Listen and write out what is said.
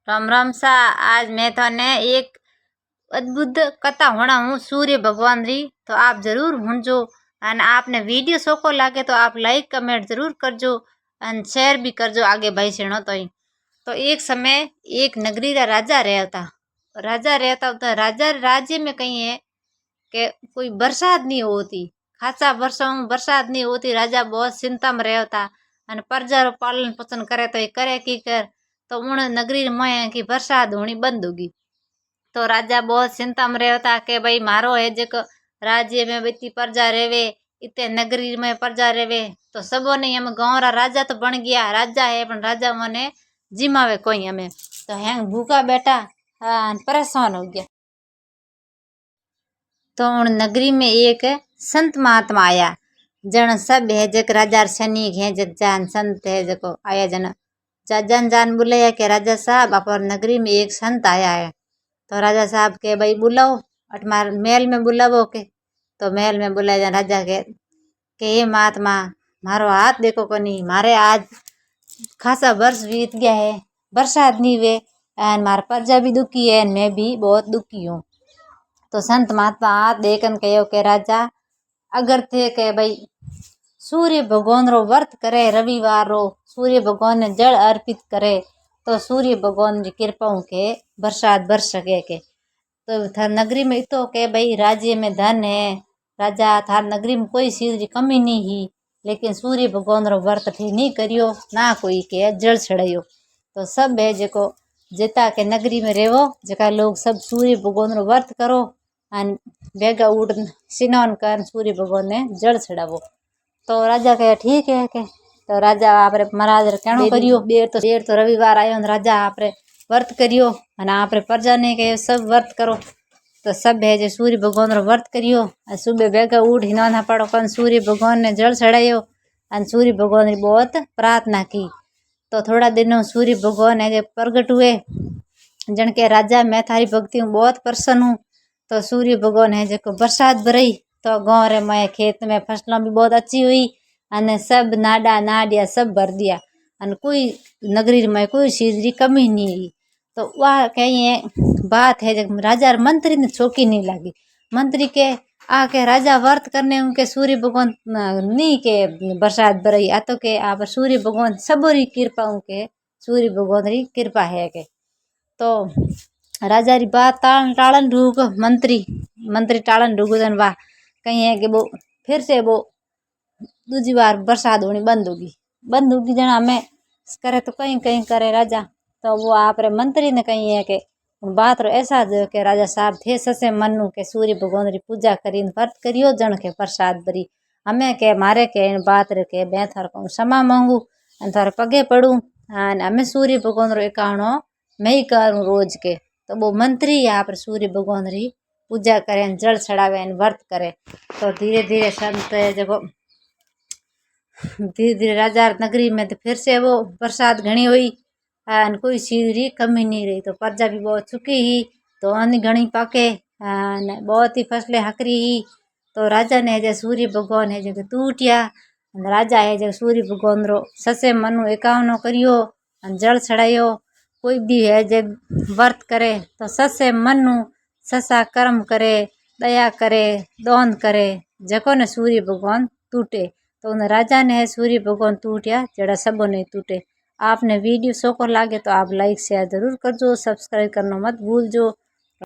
राम राम सा। आज मैं थाने एक अद्भुत कथा होना हूँ सूर्य भगवान री, तो आप जरूर हुंजो। और आपने वीडियो शो को लागे तो आप लाइक कमेंट जरूर करजो और शेयर भी करजो आगे भाई सेणो तो एक समय एक नगरी का राजा रहता तो राजा राज्य में कहीं है कि कोई बरसात नहीं होती, खासा वर्षों में बरसात नहीं होती। राजा बहुत चिंता में रहता और प्रजा रो पालन पोषण करे तो ये करे की कर, तो उन नगरी में की बरसात होनी बंद होगी। तो राजा बहुत चिंता में रहता कि भाई मारो है जो राज्य में इतनी प्रजा रेवे, इतने नगरी में प्रजा रेवे, तो सबों ने हम गाँव रा राजा तो बन गया, राजा है पर राजा मने जिमावे कोई हमें, तो हैंग भूखा बैठा परेशान हो गया। तो उन नगरी में एक संत महात्मा आया, जन सब है जक राजा सैनिक है जक जान संत है जको आया जन जन जान बुलाया कि राजा साहब आप नगरी में एक संत आया है। तो राजा साहब के भाई बुलाओ, अटमार महल में बुलावो के। तो महल में बुलाया राजा के ये महात्मा मारो हाथ देखो को नहीं, मारे आज खासा वर्ष बीत गया है, बरसात नहीं हुए और मारा प्रजा भी दुखी है, मैं भी बहुत दुखी हूँ। तो संत महात्मा हाथ देखन कहो के राजा अगर थे के भाई सूर्य भगवान रो व्रत करे, रविवार रो सूर्य भगवान ने जल अर्पित करे तो सूर्य भगवान की कृपा के बरसात बरस सके के। तो थार नगरी में तो के भाई राज्य में धन है, राजा थार नगरी में कोई चीज की कमी नहीं ही, लेकिन सूर्य भगवान रो व्रत थे नहीं करियो ना कोई के जल चढ़ायो। तो सब है जो जेता के नगरी में रेवो जका लोग सब सूर्य भगवान रो व्रत करो और बेगा उठ स्नान कर सूर्य भगवान ने जल चढ़ावो। तो राजा कहे ठीक है के। तो राजा आपरे महाराज कहणो करियो देर तो रविवार आयो, राजा आपरे व्रत करियो और आपरे प्रजा ने कहे सब व्रत करो। तो सब है जो सूर्य भगवान रो व्रत करियो और सुबह बेगा उठ हिना पड़ो कन सूर्य भगवान ने जल चढ़ायो और सूर्य भगवान ने बहुत प्रार्थना की। तो थोड़ा दिनों सूर्य भगवान है जो प्रगट हुए, जन के राजा मैं थारी भक्ति में बहुत प्रसन्न हूँ। तो सूर्य भगवान है जो बरसात भरई, तो गाँव रे मैं खेत में फसलों भी बहुत अच्छी हुई और सब नाडा नाडिया सब भर दिया और कोई नगरी में कोई चीज की कमी नहीं हुई। तो वह कहीं बात है जब राजा मंत्री ने चौकी नहीं लगी, मंत्री के आके राजा व्रत करने उनके सूर्य भगवान नहीं के बरसात भरई, आ तो के आप सूर्य भगवान सबरी कृपा उनके सूर्य भगवान री कृपा है के। तो राजा री बात टालन रूग मंत्री टालन रूगन वाह कहीं है कि वो फिर से वो दूसरी बार बरसात होनी बंद होगी जना में करे तो कहीं कहीं करे राजा। तो वो आप मंत्री ने कही है कि बात रो ऐसा जो कि राजा साहब थे ससे मनु के सूर्य भगवान री पूजा करी व्रत करियो जन के प्रसाद भरी, हमें के मारे के बात रे के मैं थार को क्षमा मांगू थारे पगे पड़ू और हमें सूर्य भगवान रो एकाणो मैं ही करूँ रोज के। तो वो मंत्री यहाँ पर सूर्य भगवान री पूजा करे जल चढ़ावे व्रत करे। तो धीरे धीरे संत जो धीरे धीरे राजा नगरी में तो फिर से वो बरसात घनी हुई और कोई चीज री कमी नहीं रही। तो प्रजा भी बहुत सुखी ही, तो अन्न घनी पाके बहुत ही फसलें हकरी ही। तो राजा ने जो सूर्य भगवान है जो टूटिया, राजा है जो सूर्य भगवान रो ससे मनु एकावनो करियो जल चढ़ायो। कोई भी है जब व्रत करे तो ससे मनु ससा कर्म करे, दया करे, दान करे, जको ने सूर्य भगवान टूटे। तो उन राजा ने सूर्य भगवान टूटिया जड़ा सबो नहीं टूटे। आपने वीडियो शो को लागे तो आप लाइक शेयर जरूर करजो, सब्सक्राइब करना मत भूलजो।